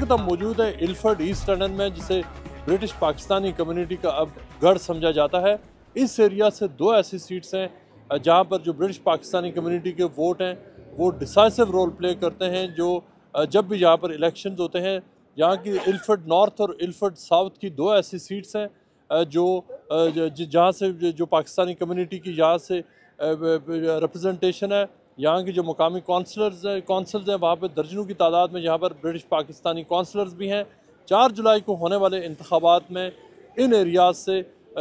वक्त हम मौजूद है इल्फर्ड ईस्ट लंदन में, जिसे ब्रिटिश पाकिस्तानी कम्युनिटी का अब गढ़ समझा जाता है। इस एरिया से दो ऐसी सीट्स हैं जहां पर जो ब्रिटिश पाकिस्तानी कम्युनिटी के वोट हैं वो डिसाइसिव रोल प्ले करते हैं। जो जब भी यहाँ पर इलेक्शंस होते हैं, यहाँ की इल्फर्ड नॉर्थ और इल्फर्ड साउथ की दो ऐसी सीट्स हैं जो जहाँ से जो पाकिस्तानी कम्युनिटी की यहाँ से रिप्रेजेंटेशन है। यहाँ की जो मुकामी कौंसलर्स हैं वहाँ पर दर्जनों की तादाद में यहाँ पर ब्रिटिश पाकिस्तानी कौंसलर्स भी हैं। 4 जुलाई को होने वाले इंतखाबात में इन एरियाज से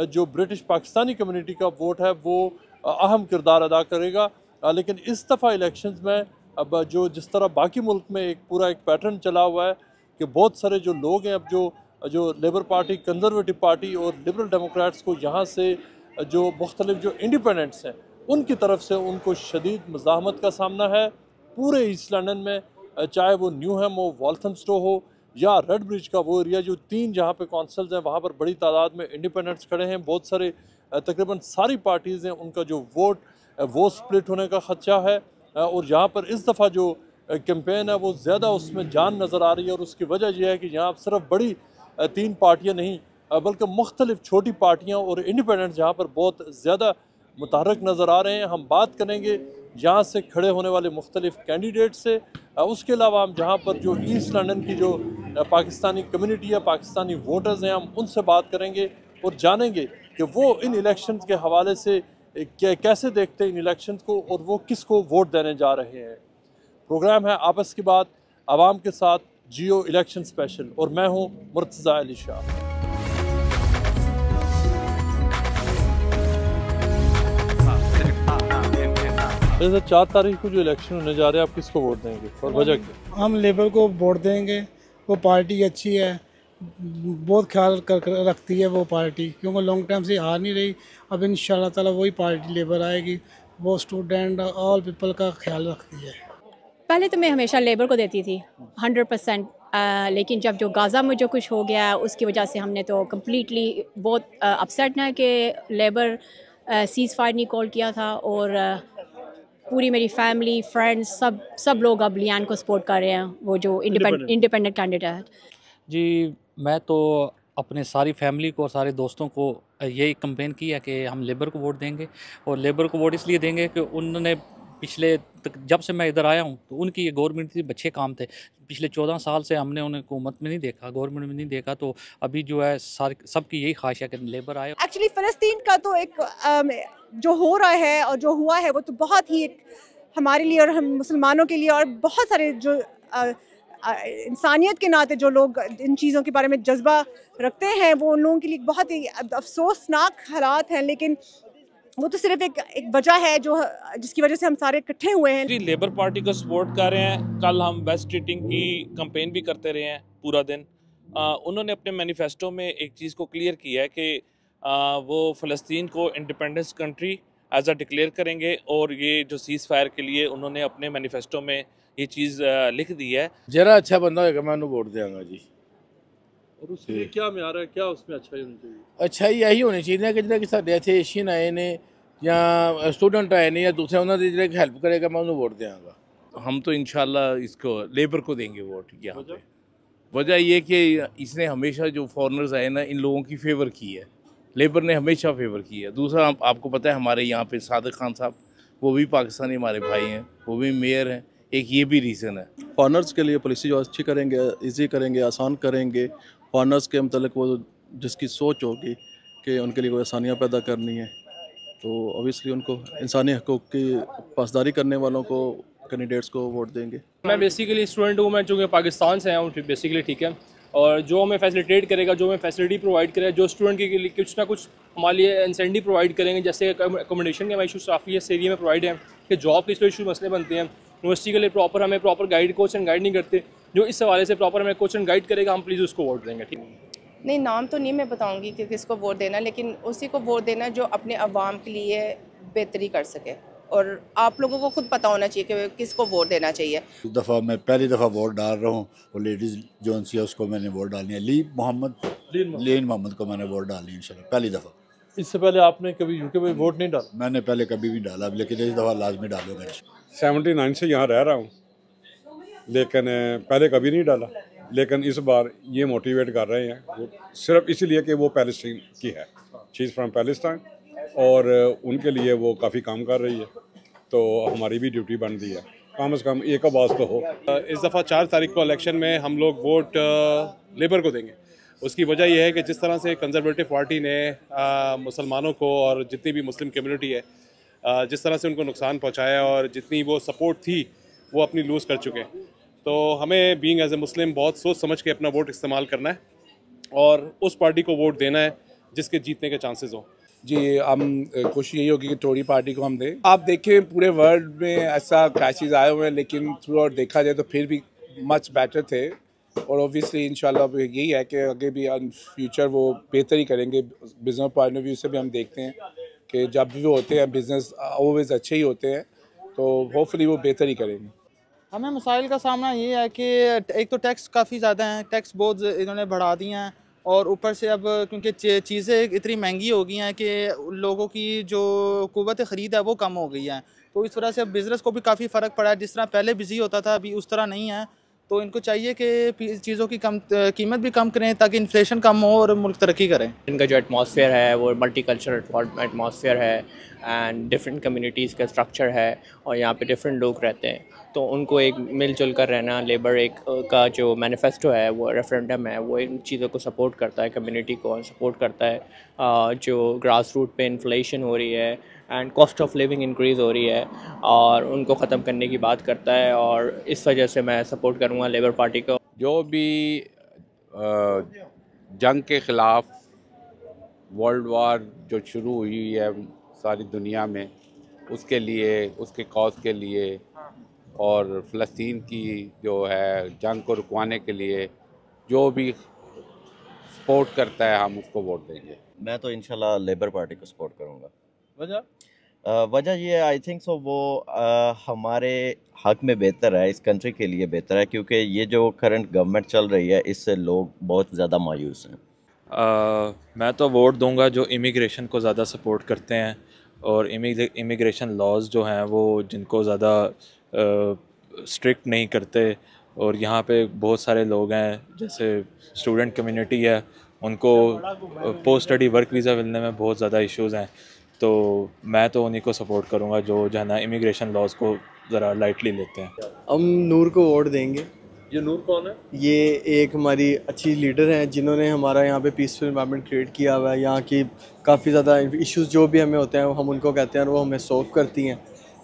जो ब्रिटिश पाकिस्तानी कम्युनिटी का वोट है वो अहम किरदार अदा करेगा। लेकिन इस दफ़ा इलेक्शंस में अब जो जिस तरह बाकी मुल्क में एक पैटर्न चला हुआ है कि बहुत सारे जो लोग हैं अब जो लेबर पार्टी, कंजर्वेटिव पार्टी और लिबरल डेमोक्रेट्स को यहाँ से जो मुख्तलिफ जो इंडिपेंडेंट्स हैं उनकी तरफ से उनको शदीद मज़ाहमत का सामना है पूरे ईस्ट लंदन में, चाहे वो न्यूहैम हो, वॉल्थमस्टो हो या रेड ब्रिज का वो एरिया। जो 3 जहाँ पे कौंसल्स हैं वहाँ पर बड़ी तादाद में इंडिपेंडेंट्स खड़े हैं। बहुत सारे तकरीबन सारी पार्टीज़ हैं, उनका जो वोट वो स्प्लिट होने का ख़दशा है। और यहाँ पर इस दफ़ा जो कैंपेन है वो ज़्यादा उसमें जान नज़र आ रही है। और उसकी वजह यह है कि यहाँ सिर्फ बड़ी 3 पार्टियाँ नहीं बल्कि मुख्तलिफ छोटी पार्टियाँ और इंडिपेंडेंट्स यहाँ पर बहुत ज़्यादा मुतहरक नज़र आ रहे हैं। हम बात करेंगे यहाँ से खड़े होने वाले मुख्तलिफ कैंडिडेट से। उसके अलावा हम जहाँ पर जो ईस्ट लंदन की जो पाकिस्तानी कम्युनिटी है, पाकिस्तानी वोटर्स हैं, हम उनसे बात करेंगे और जानेंगे कि वो इन इलेक्शंस के हवाले से कैसे देखते हैं इन इलेक्शंस को और वो किसको वोट देने जा रहे हैं। प्रोग्राम है आपस की बात आवाम के साथ, जियो इलेक्शन स्पेशल, और मैं हूँ मुर्तज़ा अली शाह। 4 तारीख को जो इलेक्शन होने जा रहे हैं, आप किसको वोट देंगे और वजह क्या? हम लेबर को वोट देंगे। वो पार्टी अच्छी है, बहुत ख्याल रखती है वो पार्टी, क्योंकि लॉन्ग टाइम से हार नहीं रही। अब इंशाल्लाह ताला वही पार्टी लेबर आएगी। वो स्टूडेंट ऑल पीपल का ख्याल रखती है। पहले तो मैं हमेशा लेबर को देती थी 100%, लेकिन जब जो गाज़ा में जो कुछ हो गया उसकी वजह से हमने तो कम्प्लीटली बहुत अपसेट है कि लेबर सीज़ फायर नहीं कॉल किया था। और पूरी मेरी फैमिली, फ्रेंड्स, सब लोग अब लियान को सपोर्ट कर रहे हैं, वो जो इंडिपेंडेंट कैंडिडेट है। जी, मैं तो अपने सारी फैमिली को और सारे दोस्तों को यही कंपेन की है कि हम लेबर को वोट देंगे। और लेबर को वोट इसलिए देंगे कि उन्होंने पिछले जब से मैं इधर आया हूँ तो उनकी ये गवर्नमेंट के अच्छे काम थे। पिछले 14 साल से हमने उन्हें हुकूमत में नहीं देखा, गवर्नमेंट में नहीं देखा, तो अभी जो है सबकी यही ख्वाहिश है कि लेबर आए। एक्चुअली फ़लस्तीन का तो एक जो हो रहा है और जो हुआ है वो तो बहुत ही एक हमारे लिए और हम मुसलमानों के लिए और बहुत सारे जो इंसानियत के नाते जो लोग इन चीज़ों के बारे में जज्बा रखते हैं वो उन लोगों के लिए बहुत ही अफसोसनाक हालात हैं। लेकिन वो तो सिर्फ एक वजह है जो जिसकी वजह से हम सारे इकट्ठे हुए हैं। जी, लेबर पार्टी को सपोर्ट कर रहे हैं। कल हम वेस्ट ट्रीटिंग की कंपेन भी करते रहे हैं पूरा दिन। उन्होंने अपने मैनिफेस्टो में एक चीज़ को क्लियर किया है कि वो फ़लस्तीन को इंडिपेंडेंस कंट्री एज डिक्लेयर करेंगे। और ये जो सीज़ फायर के लिए उन्होंने अपने मैनिफेस्टो में ये चीज़ लिख दी है। जरा अच्छा बंदा होगा मैं उन्हें वोट देंगे जी। और उसमें क्या म्यार है, क्या उसमें अच्छाई होनी चाहिए? अच्छाई यही होनी चाहिए कि जिन्हें कि साढ़े इतने एशियन आए ने या स्टूडेंट आए ने या दूसरे उन्होंने जिन्हें हेल्प करेगा मैं उन्हें वोट देंगा। हम तो इंशाल्लाह इसको लेबर को देंगे वोट। यहाँ पे वजह ये कि इसने हमेशा जो फॉरेनर्स आए ना इन लोगों की फेवर की है, लेबर ने हमेशा फेवर की है। दूसरा आपको पता है हमारे यहाँ पे सादिक खान साहब वो भी पाकिस्तानी हमारे भाई हैं, वो भी मेयर हैं, एक ये भी रीज़न है। फॉरेनर्स के लिए पॉलिसी जो अच्छी करेंगे, इजी करेंगे, आसान करेंगे। फॉरेनर्स के मतलब वो जिसकी सोच होगी कि उनके लिए कोई आसानियाँ पैदा करनी है तो ऑब्वियसली उनको इंसानी हकूक़ की पासदारी करने वालों को कैंडिडेट्स को वोट देंगे। मैं बेसिकली स्टूडेंट हूँ, मैं चूँकि पाकिस्तान से आया हूँ बेसिकली, ठीक है। और जो हमें फैसिलिटेट करेगा, जो हमें फैसिलिटी प्रोवाइड करेगा, जो स्टूडेंट के लिए कुछ ना कुछ हमारे लिए इंसेंटिव प्रोवाइड करेंगे, जैसे अकोमोडेशन के हमारे इशूज़ काफ़ी इस एरिया में प्रोवाइड हैं कि जॉब के इस इशू मसले बनते हैं। यूनिवर्सिटी के लिए हमें proper guide coach and guide नहीं करते, जो इस हवाले से प्रॉपर हमें कोच एंड गाइड करेगा, हम प्लीज़ उसको वोट देंगे। ठीक नहीं, नाम तो नहीं मैं बताऊंगी कि किसको वोट देना, लेकिन उसी को वोट देना जो अपने अवाम के लिए बेहतरी कर सके। और आप लोगों को खुद पता होना चाहिए कि किसको वोट देना चाहिए। इस दफ़ा मैं पहली दफ़ा वोट डाल रहा हूँ और लेडीज़ जो सी है उसको मैंने वोट डालनी है। लीन मोहम्मद को मैंने वोट डालनी है इंशाल्लाह पहली दफ़ा। इससे पहले आपने कभी यूके में वोट नहीं डाला? मैंने पहले कभी भी डाला, लेकिन इस दफ़ा लाजमी डालूंगा। 79 से यहाँ रह रहा हूँ, लेकिन पहले कभी नहीं डाला। लेकिन इस बार ये मोटिवेट कर रहे हैं वो सिर्फ इसलिए कि वो पैलेस्टीन की है, शी इज़ फ्राम पैलेस्टाइन, और उनके लिए वो काफ़ी काम कर रही है, तो हमारी भी ड्यूटी बनती है कम से कम एक आवाज़ तो हो। इस दफ़ा 4 तारीख को इलेक्शन में हम लोग वोट लेबर को देंगे। उसकी वजह यह है कि जिस तरह से कंजर्वेटिव पार्टी ने मुसलमानों को और जितनी भी मुस्लिम कम्युनिटी है जिस तरह से उनको नुकसान पहुंचाया और जितनी वो सपोर्ट थी वो अपनी लूज़ कर चुके हैं, तो हमें बीइंग एज ए मुस्लिम बहुत सोच समझ के अपना वोट इस्तेमाल करना है और उस पार्टी को वोट देना है जिसके जीतने के चांसेस हों। जी, हम कोशिश यही होगी कि टोरी पार्टी को हम दें। आप देखें पूरे वर्ल्ड में ऐसा क्राइसिस आए हुए हैं, लेकिन थ्रू आउट देखा जाए तो फिर भी मच बेटर थे, और ऑब्वियसली इंशाल्लाह यही है कि आगे भी इन फ्यूचर वो बेहतर ही करेंगे। बिजनेस पॉइंट ऑफ व्यू से भी हम देखते हैं कि जब भी वो होते हैं बिजनेस ऑलवेज अच्छे ही होते हैं, तो होपफुली वो बेहतर ही करेंगे। हमें मसाइल का सामना ये है कि एक तो टैक्स काफ़ी ज़्यादा हैं, टैक्स बहुत इन्होंने बढ़ा दिए हैं, और ऊपर से अब क्योंकि चीज़ें इतनी महंगी हो गई हैं कि लोगों की जो कुव्वत ख़रीद है वो कम हो गई है, तो इस वजह से अब बिज़नेस को भी काफ़ी फ़र्क पड़ा है। जिस तरह पहले बिजी होता था अभी उस तरह नहीं है, तो इनको चाहिए कि चीज़ों की कीमत भी कम करें ताकि इन्फ्लेशन कम हो और मुल्क तरक्की करें। इनका जो एटमॉस्फेयर है वो मल्टी कल्चरल एटमॉस्फेयर है एंड डिफरेंट कम्युनिटीज़ का स्ट्रक्चर है, और यहाँ पे डिफरेंट लोग रहते हैं, तो उनको एक मिलजुल कर रहना। लेबर एक का जो मैनिफेस्टो है वो रेफरेंडम है, वो इन चीज़ों को सपोर्ट करता है, कम्युनिटी को सपोर्ट करता है। जो ग्रास रूट पे इन्फ्लेशन हो रही है and cost of living increase हो रही है, और उनको ख़त्म करने की बात करता है, और इस वजह से मैं सपोर्ट करूँगा लेबर पार्टी को। जो भी जंग के ख़िलाफ़ वर्ल्ड वार जो शुरू हुई है सारी दुनिया में, उसके लिए, उसके कॉज के लिए, और फ़लस्तीन की जो है जंग को रुकवाने के लिए जो भी सपोर्ट करता है हम उसको वोट देंगे। मैं तो इंशाल्लाह लेबर पार्टी को सपोर्ट करूँगा। वजह ये आई थिंक सो वो हमारे हक में बेहतर है, इस कंट्री के लिए बेहतर है, क्योंकि ये जो करंट गवर्नमेंट चल रही है इससे लोग बहुत ज़्यादा मायूस हैं। मैं तो वोट दूंगा जो इमिग्रेशन को ज़्यादा सपोर्ट करते हैं, और इमिग्रेशन लॉज जो हैं वो जिनको ज़्यादा स्ट्रिक्ट नहीं करते, और यहाँ पे बहुत सारे लोग हैं जैसे स्टूडेंट कम्युनिटी है, उनको पोस्ट स्टडी वर्क वीज़ा मिलने में बहुत ज़्यादा इश्यूज़ हैं, तो मैं तो उन्हीं को सपोर्ट करूँगा जो है ना इमिग्रेशन लॉज को ज़रा लाइटली लेते हैं। हम नूर को वोट देंगे। ये नूर कौन है? ये एक हमारी अच्छी लीडर हैं जिन्होंने हमारा यहाँ पे पीसफुल एनवायरनमेंट क्रिएट किया हुआ है। यहाँ की काफ़ी ज़्यादा इश्यूज़ जो भी हमें होते हैं हम उनको कहते हैं और वो हमें सॉल्व करती हैं,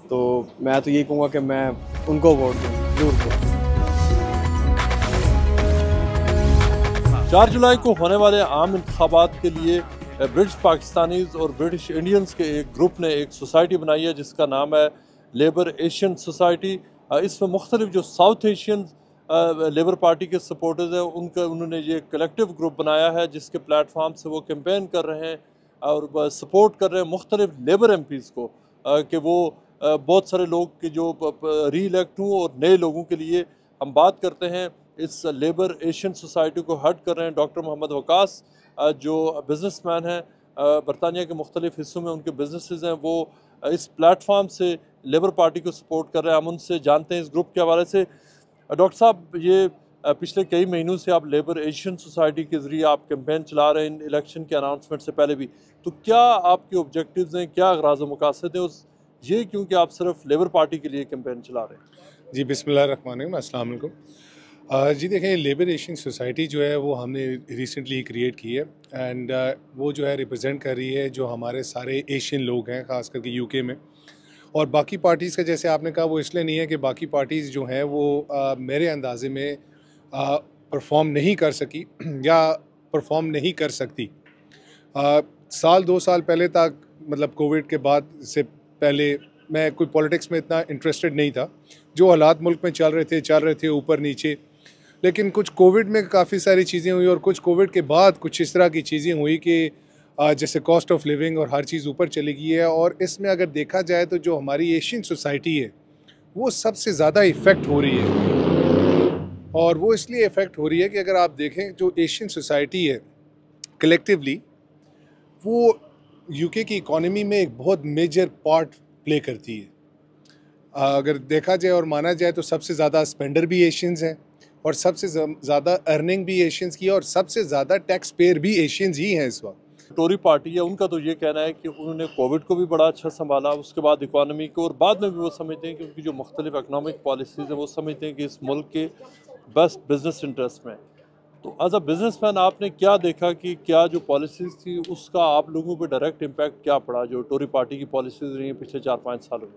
तो मैं तो यही कहूँगा कि मैं उनको वोट दूँगा, नूर को। 4 जुलाई को होने वाले आम इंतखाबात के लिए ब्रिटिश पाकिस्तानीज़ और ब्रिटिश इंडियंस के एक ग्रुप ने एक सोसाइटी बनाई है जिसका नाम है लेबर एशियन सोसाइटी। इसमें मुख्तलिफ जो साउथ एशियन लेबर पार्टी के सपोर्टर्स हैं उन्होंने ये कलेक्टिव ग्रुप बनाया है जिसके प्लेटफॉर्म से वो कैंपेन कर रहे हैं और सपोर्ट कर रहे हैं मुख्तलिफ लेबर MPs को कि वो बहुत सारे लोग के जो री इलेक्ट हों, और नए लोगों के लिए हम बात करते हैं। इस लेबर एशियन सोसाइटी को हेड कर रहे हैं डॉक्टर मोहम्मद वकास, जो बिजनेसमैन हैं, बरतानिया के मुख्तलिफ हिस्सों में उनके बिजनेसेस हैं, वो इस प्लेटफॉर्म से लेबर पार्टी को सपोर्ट कर रहे हैं। हम उनसे जानते हैं इस ग्रुप के हवाले से। डॉक्टर साहब, ये पिछले कई महीनों से आप लेबर एशियन सोसाइटी के ज़रिए आप कैंपेन चला रहे हैं इलेक्शन के अनाउंसमेंट से पहले भी, तो क्या आपके ऑब्जेक्टिव्स हैं, क्या अगराज़ मकासद है उस ये क्योंकि आप सिर्फ लेबर पार्टी के लिए कैंपेन चला रहे हैं? जी, बिस्मिल्लाहिर्रहमानिर्रहीम, अस्सलाम वालेकुम। जी देखें, लेबर एशियन सोसाइटी जो है वो हमने रिसेंटली क्रिएट की है, एंड वो जो है रिप्रेजेंट कर रही है जो हमारे सारे एशियन लोग हैं, ख़ास करके UK में। और बाकी पार्टीज़ का जैसे आपने कहा वो इसलिए नहीं है कि बाकी पार्टीज़ जो हैं वो मेरे अंदाजे में परफॉर्म नहीं कर सकी या परफॉर्म नहीं कर सकती। साल 2 साल पहले तक, मतलब कोविड के बाद से पहले, मैं कोई पॉलिटिक्स में इतना इंटरेस्टेड नहीं था। जो हालात मुल्क में चल रहे थे ऊपर नीचे, लेकिन कुछ कोविड में काफ़ी सारी चीज़ें हुई और कुछ कोविड के बाद कुछ इस तरह की चीज़ें हुई कि जैसे कॉस्ट ऑफ लिविंग और हर चीज़ ऊपर चली गई है। और इसमें अगर देखा जाए तो जो हमारी एशियन सोसाइटी है वो सबसे ज़्यादा इफ़ेक्ट हो रही है, और वो इसलिए इफ़ेक्ट हो रही है कि अगर आप देखें जो एशियन सोसाइटी है कलेक्टिवली, वो UK की इकॉनमी में एक बहुत मेजर पार्ट प्ले करती है। अगर देखा जाए और माना जाए तो सबसे ज़्यादा स्पेंडर भी एशियंस हैं, और सबसे ज़्यादा अर्निंग भी एशियंस की है और सबसे ज़्यादा टैक्स पेयर भी एशियंस ही हैं इस वक्त। टोरी पार्टी है, उनका तो ये कहना है कि उन्होंने कोविड को भी बड़ा अच्छा संभाला, उसके बाद इकॉनमी को, और बाद में भी वो समझते हैं कि उनकी जो मुख्तलिफ इकनॉमिक पॉलिसीज़ हैं वो समझते हैं कि इस मुल्क के बेस्ट बिजनेस इंटरेस्ट में। तो एज अ बिजनेसमैन आपने क्या देखा कि क्या जो पॉलिसीज़ थी उसका आप लोगों पर डायरेक्ट इम्पैक्ट क्या पड़ा जो टोरी पार्टी की पॉलिसीज़ रही हैं पिछले 4-5 सालों में?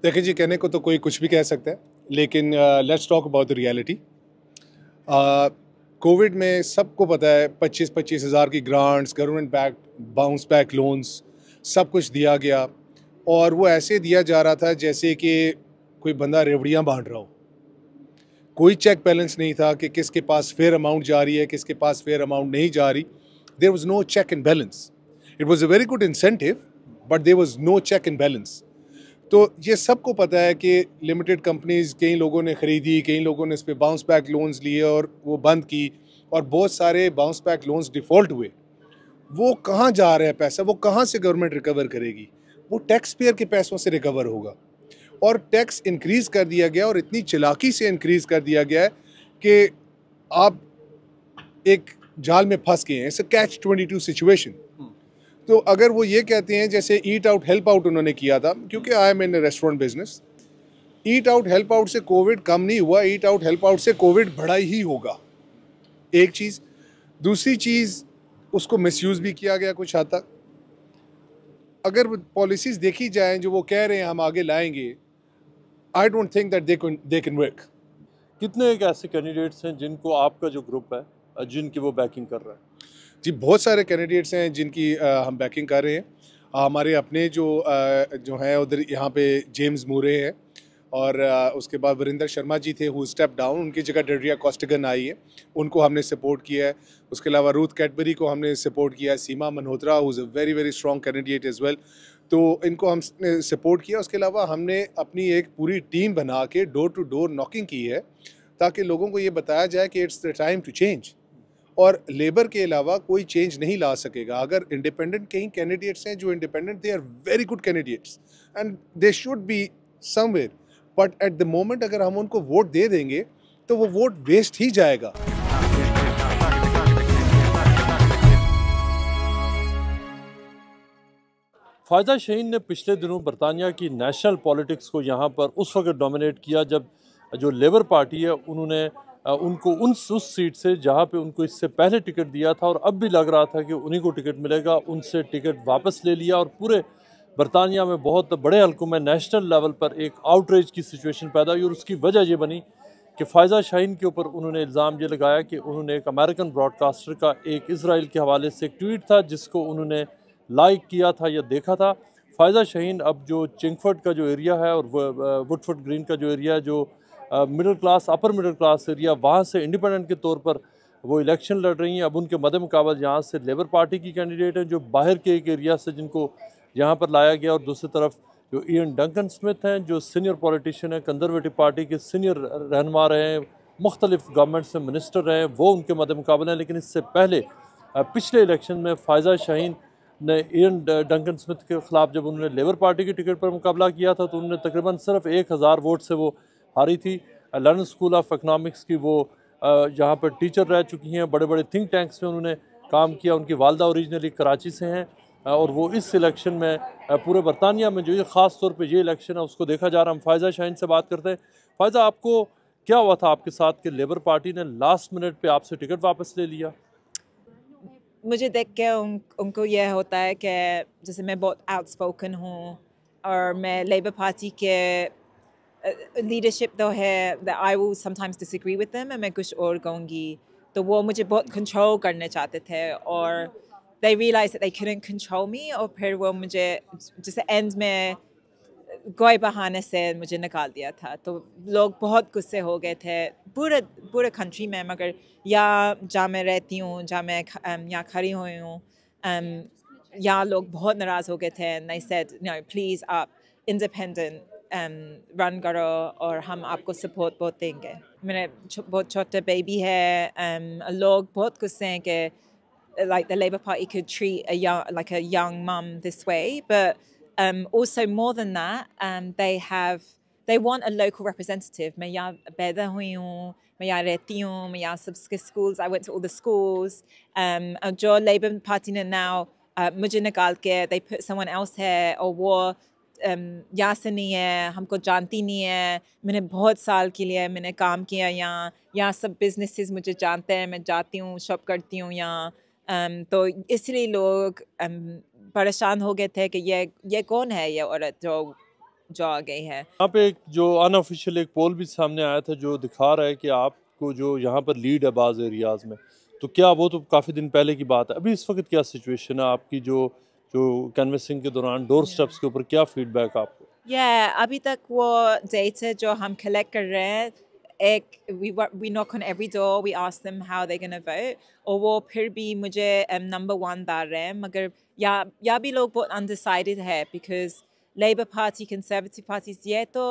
देखिए जी, कहने को तो कोई कुछ भी कह सकता है, लेकिन let's talk about the reality. Covid में सबको पता है 25-25 हज़ार की grants, government back bounce back loans, सब कुछ दिया गया, और वो ऐसे दिया जा रहा था जैसे कि कोई बंदा रेवड़ियाँ बांट रहा हो। कोई चेक बैलेंस नहीं था कि किसके पास फेयर अमाउंट जा रही है, किसके पास फेयर अमाउंट नहीं जा रही। There was no check and balance. It was a very good incentive, but there was no check and balance. तो ये सबको पता है कि लिमिटेड कंपनीज़ कई लोगों ने ख़रीदी, कई लोगों ने इस पर बाउंस बैक लोन्स लिए और वो बंद की, और बहुत सारे बाउंस बैक लोन्स डिफ़ॉल्ट हुए। वो कहाँ जा रहा है पैसा, वो कहाँ से गवर्नमेंट रिकवर करेगी? वो टैक्स पेयर के पैसों से रिकवर होगा। और टैक्स इंक्रीज़ कर दिया गया, और इतनी चालाकी से इंक्रीज़ कर दिया गया है कि आप एक जाल में फंस गए हैं। It's a catch 22 situation. तो अगर वो ये कहते हैं जैसे ईट आउट हेल्प आउट उन्होंने किया था, क्योंकि I am in restaurant business, eat out help out से कोविड कम नहीं हुआ, ईट आउट हेल्प आउट से कोविड बढ़ा ही होगा। एक चीज़। दूसरी चीज़, उसको मिसयूज़ भी किया गया कुछ हद तक। अगर पॉलिसीज़ देखी जाएं जो वो कह रहे हैं हम आगे लाएंगे, I don't think that they can work. कितने एक ऐसे कैंडिडेट्स हैं जिनको आपका जो ग्रुप है जिनकी वो बैकिंग कर रहा है? जी, बहुत सारे कैंडिडेट्स हैं जिनकी हम बैकिंग कर रहे हैं। हमारे अपने जो हैं उधर यहाँ पे जेम्स मूरे हैं, और उसके बाद वरिंदर शर्मा जी थे हु स्टेप डाउन, उनकी जगह डेड्रिया कॉस्टिगन आई है, उनको हमने सपोर्ट किया है। उसके अलावा रूथ कैडबरी को हमने सपोर्ट किया है, Seema Malhotra who is a very very strong candidate as well, तो इनको हमने सपोर्ट किया। उसके अलावा हमने अपनी एक पूरी टीम बना के डोर टू डोर नॉकिंग की है, ताकि लोगों को ये बताया जाए कि it's the time to change. और लेबर के अलावा कोई चेंज नहीं ला सकेगा। अगर इंडिपेंडेंट कई कैंडिडेट्स हैं जो independent, they are very good candidates and they should be somewhere, but at the moment अगर हम उनको वोट दे देंगे तो वो वोट वेस्ट ही जाएगा। फ़ायदा शाहीन ने पिछले दिनों बरतानिया की नेशनल पॉलिटिक्स को यहाँ पर उस वक्त डोमिनेट किया जब जो लेबर पार्टी है उन्होंने उनको उस सीट से जहाँ पे उनको इससे पहले टिकट दिया था और अब भी लग रहा था कि उन्हीं को टिकट मिलेगा, उनसे टिकट वापस ले लिया, और पूरे बरतानिया में बहुत बड़े हल्कों में नेशनल लेवल पर एक आउटरीच की सिचुएशन पैदा हुई। और उसकी वजह ये बनी कि फ़ायदा शाहीन के ऊपर उन्होंने इल्ज़ाम ये लगाया कि उन्होंने एक अमेरिकन ब्रॉडकास्टर का एक इसराइल के हवाले से एक ट्वीट था जिसको उन्होंने लाइक किया था या देखा था। फ़ायदा शाहीन अब जो चिंगफर्ड का जो एरिया है और वुडफोर्ड ग्रीन का जो एरिया है, जो middle class upper middle class area, वहाँ से इंडिपेंडेंट के तौर पर वो इलेक्शन लड़ रही हैं। अब उनके मद्दे मुकाबल यहाँ से लेबर पार्टी की कैंडिडेट हैं जो बाहर के एक एरिया से जिनको यहाँ पर लाया गया, और दूसरी तरफ जो इयन डंकन स्मिथ हैं जो सीनियर पॉलिटिशियन हैं, कंजर्वेटिव पार्टी के सीनियर रहनुमा रहे हैं, मुख्तलिफ गवर्नमेंट से मिनिस्टर रहे हैं, वो उनके मद्दे मुकाबले हैं। लेकिन इससे पहले पिछले इलेक्शन में फ़ायदा शाहीन ने इयन डंकन स्मिथ के ख़िलाफ़ जब उन्होंने लेबर पार्टी की टिकट पर मुकाबला किया था तो उन्होंने तकरीबन सिर्फ 1000 वोट से वो हारी थी। लंदन स्कूल ऑफ इकनॉमिक्स की वो यहाँ पर टीचर रह चुकी हैं, बड़े बड़े थिंक टैंक्स में उन्होंने काम किया। उनकी वालदा ओरिजिनली कराची से हैं, और वो इस इलेक्शन में पूरे बरतानिया में जो ये ख़ास तौर पे ये इलेक्शन है उसको देखा जा रहा है। हम फ़ायदा शाहीन से बात करते हैं। फ़ायदा, आपको क्या हुआ था आपके साथ कि लेबर पार्टी ने लास्ट मिनट पे आपसे टिकट वापस ले लिया? मुझे देख के उनको यह होता है कि जैसे मैं बहुत आउटस्पोकन हूँ और मैं लेबर पार्टी के लीडरशिप तो है, I will sometimes disagree with them, मैं कुछ और कहूँगी, तो वो मुझे बहुत कंट्रोल करना चाहते थे और they realized that they couldn't control me, और फिर वो मुझे जैसे एंड में कोई बहाने से मुझे निकाल दिया था। तो लोग बहुत गुस्से हो गए थे पूरे कंट्री में, मगर जहाँ मैं रहती हूँ, जहाँ मैं यहाँ खड़ी हुई हूँ, यहाँ लोग बहुत नाराज़ हो गए थे। and they said, no, please आप independent रन करो और हम आपको सपोर्ट बहुत देंगे। मेरे बहुत छोटे बेबी है, लोग बहुत गुस्से हैं कि like the Labour Party could treat a young mum this way, but also more than that, they have they want a local representative. मैं यहाँ पैदा हुई हूँ, मैं यहाँ रहती हूँ, मैं यहाँ सबके schools, I went to all the schools. जो Labour Party ने now मुझे निकाल के they put someone else है, और वो यहाँ से नहीं है, हमको जानती नहीं है, मैंने बहुत साल के लिए मैंने काम किया यहाँ सब businesses मुझे जानते हैं, मैं जाती हूँ, शॉप करती हूँ यहाँ, तो इसलिए लोग परेशान हो गए थे कि ये कौन है ये औरत जो आ गई है। यहाँ पे एक जो अनऑफिशियल एक पोल भी सामने आया था जो दिखा रहा है कि आपको जो यहाँ पर लीड है बाज़ एरियाज़ में, तो क्या वो तो काफ़ी दिन पहले की बात है, अभी इस वक्त क्या सिचुएशन है आपकी जो कैनवसिंग के दौरान डोर स्टेप्स के ऊपर क्या फीडबैक आपको? अभी तक वो डेटा जो हम कलेक्ट कर रहे हैं, we knock on every door, we ask them how they're gonna vote, और वो फिर भी मुझे number 1 डाल रहे हैं, मगर यहाँ भी लोग बहुत undecided है, because Labour Party, Conservative parties, ये तो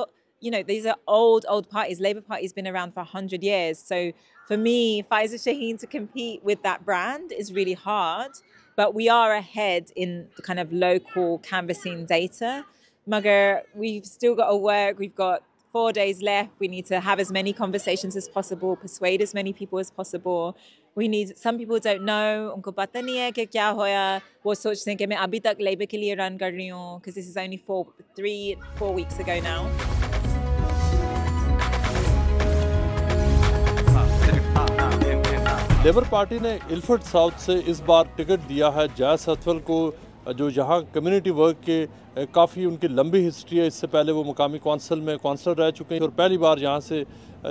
these are old parties. Labour Party's been around for 100 years, so for me, Faiza Shaheen to compete with that brand is really hard, but we are ahead in the kind of local canvassing data. Magar, we've still got to work, we've got 4 days left, we need to have as many conversations as possible, persuade as many people as possible. Some people don't know, उनको पता नहीं है कि क्या होया, वो सोचते हैं कि मैं अभी तक Labour के लिए run कर रही हूँ, because this is only 4 weeks ago now. Labour party ने इल्फर्ट साउथ से इस बार टिकट दिया है जय सतवल को, जो यहाँ कम्युनिटी वर्क के काफ़ी उनकी लंबी हिस्ट्री है। इससे पहले वो मुकामी कौंसल में कौंसलर रह चुके हैं और पहली बार यहाँ से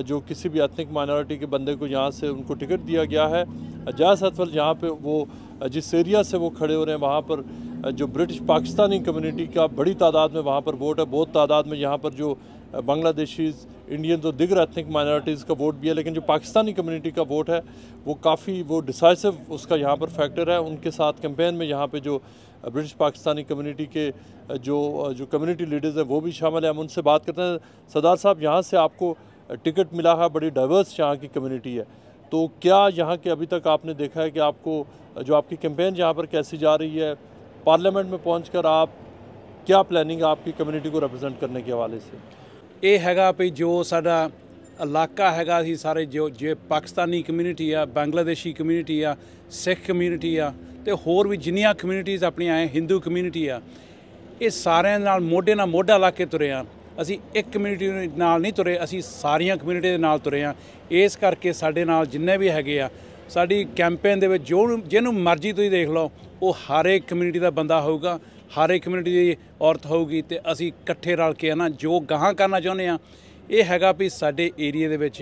जो किसी भी एथनिक माइनॉरिटी के बंदे को यहाँ से उनको टिकट दिया गया है। जय सतवल यहाँ पे वो जिस एरिया से वो खड़े हो रहे हैं वहाँ पर जो ब्रिटिश पाकिस्तानी कम्युनिटी का बड़ी तादाद में वहाँ पर वोट है, बहुत तादाद में यहाँ पर जो बांग्लादेशीज़, इंडियन और दिगर एथनिक माइनॉरिटीज़ का वोट भी है, लेकिन जो पाकिस्तानी कम्युनिटी का वोट है वो काफ़ी डिसाइसिव उसका यहाँ पर फैक्टर है। उनके साथ कैंपेन में यहाँ पे जो ब्रिटिश पाकिस्तानी कम्युनिटी के जो कम्युनिटी लीडर्स हैं वो भी शामिल हैं। हम उनसे बात करते हैं। सरदार साहब, यहाँ से आपको टिकट मिला है, बड़ी डाइवर्स यहाँ की कम्युनिटी है, तो क्या यहाँ के अभी तक आपने देखा है कि आपको जो आपकी कैंपेन यहाँ पर कैसी जा रही है, पार्लियामेंट में पहुँचकर आप क्या प्लानिंग आपकी कम्युनिटी को रिप्रेजेंट करने के हवाले से? ਇਹ ਹੈਗਾ ਵੀ ਜੋ ਸਾਡਾ ਇਲਾਕਾ ਹੈਗਾ ਅਸੀਂ ਸਾਰੇ ਜੋ ਪਾਕਿਸਤਾਨੀ ਕਮਿਊਨਿਟੀ ਆ, ਬੰਗਲਾਦੇਸ਼ੀ ਕਮਿਊਨਿਟੀ ਆ, ਸਿੱਖ ਕਮਿਊਨਿਟੀ ਆ ਤੇ ਹੋਰ ਵੀ ਜਿੰਨੀਆਂ ਕਮਿਊਨਿਟੀਜ਼ ਆਪਣੀਆਂ ਹੈ, ਹਿੰਦੂ ਕਮਿਊਨਿਟੀ ਆ, ਇਹ ਸਾਰਿਆਂ ਨਾਲ ਮੋਢੇ ਨਾਲ ਮੋਢਾ ਲਾ ਕੇ ਤੁਰੇ ਆ। ਅਸੀਂ ਇੱਕ ਕਮਿਊਨਿਟੀ ਨਾਲ ਨਹੀਂ ਤੁਰੇ, ਅਸੀਂ ਸਾਰੀਆਂ ਕਮਿਊਨਿਟੀ ਦੇ ਨਾਲ ਤੁਰੇ ਆ। ਇਸ ਕਰਕੇ ਸਾਡੇ ਨਾਲ ਜਿੰਨੇ ਵੀ ਹੈਗੇ ਆ, ਸਾਡੀ ਕੈਂਪੇਨ ਦੇ ਵਿੱਚ ਜਿਹਨੂੰ ਮਰਜ਼ੀ ਤੁਸੀਂ ਦੇਖ ਲਓ, ਉਹ ਹਰ ਇੱਕ ਕਮਿਊਨਿਟੀ ਦਾ ਬੰਦਾ ਹੋਊਗਾ, हर एक कम्यूनिटी की औरत होगी, तो असी इकट्ठे रल के है ना जो गाह करना चाहते हैं, ये हैगा भी साडे एरिए दे विच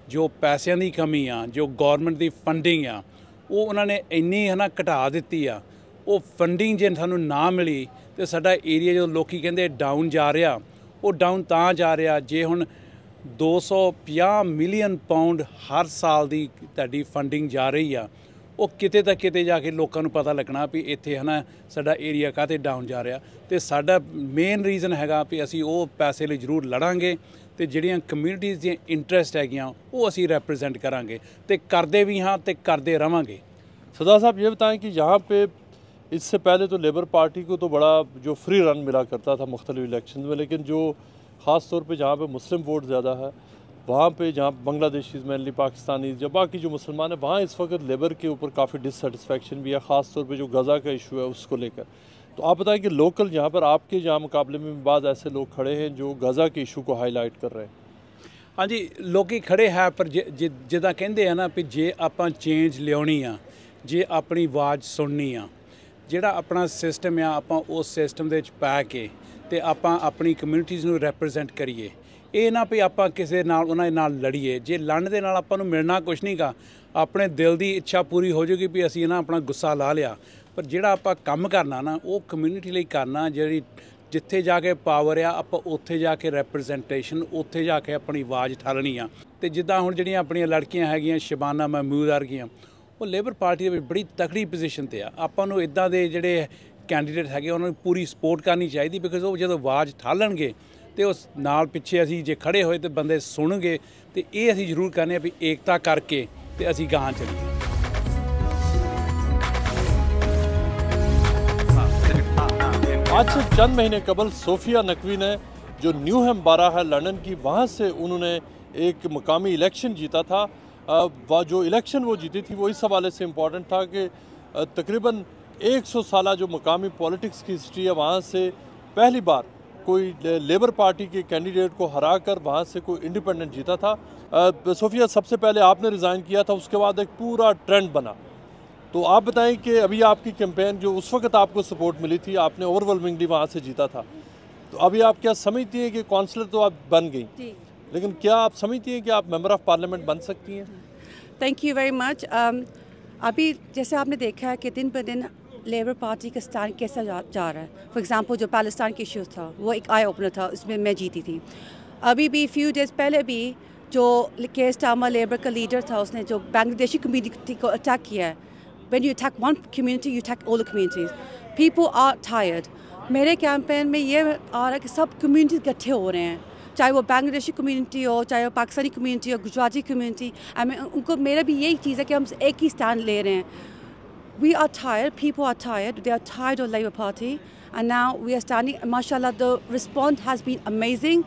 जो पैसों की कमी आ, जो गौरमेंट की फंडिंग आ, वो उन्होंने इन्नी है ना घटा दी आ। वो फंडिंग जे सानू ना मिली तो साडा एरिया जो लोग कहते डाउन जा रहा, वो डाउन तां जा रहा जे हुण 250 मिलियन पाउंड हर साल की तुहाडी फंडिंग जा रही आ। वो किते तक किते जाके लोगों को पता लगना भी इत्थे है ना साडा एरिया काहते डाउन जा रहा, तो साडा मेन रीजन हैगा भी असी वो पैसे लिए जरूर लड़ांगे, तो जिहड़ियां कम्यूनिटीज़ दी इंटरस्ट हैगियां वो असी रिप्रेजेंट करांगे, तो करते भी हाँ तो करते रहांगे। सरदार साहब, ये बताएं कि यहाँ पे इससे पहले तो लेबर पार्टी को तो बड़ा जो फ्री रन मिला करता था मुख्तलिफ इलेक्शन में, लेकिन जो ख़ास तौर पर जहाँ पर मुस्लिम वोट ज़्यादा है, वहाँ पे जहाँ बांग्लादेशी मेनली पाकिस्तानी या बाकी जो मुसलमान हैं, वहाँ इस वक्त लेबर के ऊपर काफ़ी डिससेटिस्फेक्शन भी है, ख़ास तौर पे जो गज़ा का इशू है उसको लेकर। तो आप बताएं कि लोकल यहाँ पर आपके जहाँ मुकाबले में बाद ऐसे लोग खड़े हैं जो गज़ा के इशू को हाईलाइट कर रहे हैं? हाँ जी, लोग खड़े है, पर जिदा कहते हैं ना भी जे आपां चेंज लियानी आ, जे अपनी आवाज़ सुननी आ, जिहड़ा अपना सिस्टम आ आपां उस सिस्टम दे विच पै के ते आपां अपनी कम्यूनिटीज़ नूं रिप्रेजेंट करिए। ये ना भी आप किसी उन्होंने नाल लड़ीए, जे लड़न दे नाल आपां नूं मिलना कुछ नहीं गा, अपने दिल की इच्छा पूरी हो जाएगी भी असी ना अपना गुस्सा ला लिया, पर जिहड़ा आपां कम करना ना वो कम्यूनिटी लई करना, जिहड़ी जिथे जाके पावर आ आपां उत्थे जाके रिप्रेजेंटेशन, उत्थे जाके अपनी आवाज़ ठालनी आ। तो जिद्दां हुण जिहड़ियां अपणियां लड़कियां हैगियां शबाना महमूद वर्गियां, वो लेबर पार्टी दे बड़ी तकड़ी पोजीशन ते आ। आपां नूं इदां दे जिहड़े कैंडीडेट हैगे उन्हां नूं पूरी सपोर्ट करनी चाहिए, बिकॉज वो जदों आवाज़ ठालणगे तो उस नाल पिछे असी जे खड़े होए तो बंदे सुनगे, तो ये असी जरूर कहने भी एकता करके तो असी गां चलीए। आज से चंद महीने कबल सोफिया नकवी ने जो न्यूहैम बारह है लंदन की, वहाँ से उन्होंने एक मकामी इलेक्शन जीता था। जो इलेक्शन वो जीती थी वो इस हवाले से इम्पॉर्टेंट था कि तकरीबन 100 साल जो मकामी पॉलिटिक्स की हिस्ट्री है, वहाँ से पहली बार कोई लेबर पार्टी के कैंडिडेट को हरा कर वहाँ से कोई इंडिपेंडेंट जीता था। सोफिया, सबसे पहले आपने रिज़ाइन किया था, उसके बाद एक पूरा ट्रेंड बना, तो आप बताएं कि अभी आपकी कैंपेन जो उस वक्त आपको सपोर्ट मिली थी, आपने ओवरवेलमिंगली वहाँ से जीता था, तो अभी आप क्या समझती हैं कि काउंसलर तो आप बन गई, लेकिन क्या आप समझती हैं कि आप मेंबर ऑफ पार्लियामेंट बन सकती हैं? Thank you very much. अभी जैसे आपने देखा है कि दिन ब दिन लेबर पार्टी का स्टैंड कैसा जा रहा है। फॉर एग्जांपल जो पैलेस्टाइन के इश्यूज़ था वो एक आई ओपनर था, उसमें मैं जीती थी। अभी भी फ्यू डेज़ पहले भी जो केयर स्टारमर लेबर का लीडर था, उसने जो बांग्लादेशी कम्युनिटी को अटैक किया है। When you attack one community, you attack all the communities. People are tired. मेरे कैंपेन में ये आ रहा है कि सब कम्युनिटी इकट्ठे हो रहे हैं, चाहे वो बांग्लादेशी कम्युनिटी हो, चाहे वो पाकिस्तानी कम्युनिटी हो, गुजराती कम्युनिटी। उनको मेरा भी यही चीज़ है कि हम एक ही स्टैंड ले रहे हैं। We are tired, people are tired, they are tired of Labour Party and now we are standing. Mashallah, the response has been amazing.